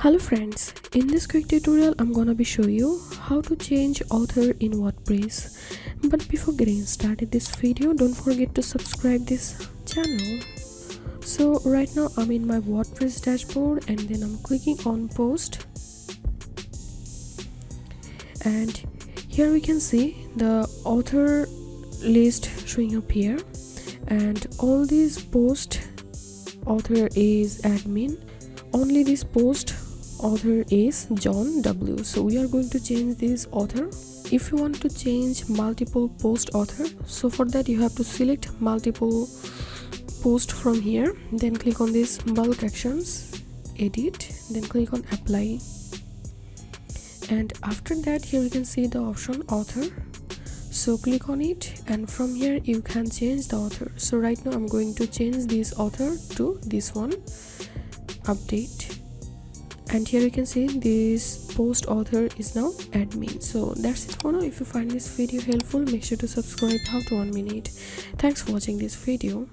Hello friends, in this quick tutorial I'm gonna be show you how to change author in WordPress. But before getting started this video, don't forget to subscribe this channel. So right now I'm in my WordPress dashboard and then I'm clicking on post, and here we can see the author list showing up here, and all these post author is admin, only this post author is John W. So we are going to change this author. If you want to change multiple post author, so for that you have to select multiple post from here, then click on this bulk actions, edit, then click on apply, and after that here you can see the option author. So click on it, and from here you can change the author. So right now I'm going to change this author to this one, update, and here you can see this post author is now admin. So that's it for now. If you find this video helpful, make sure to subscribe. How to 1 minute. Thanks for watching this video.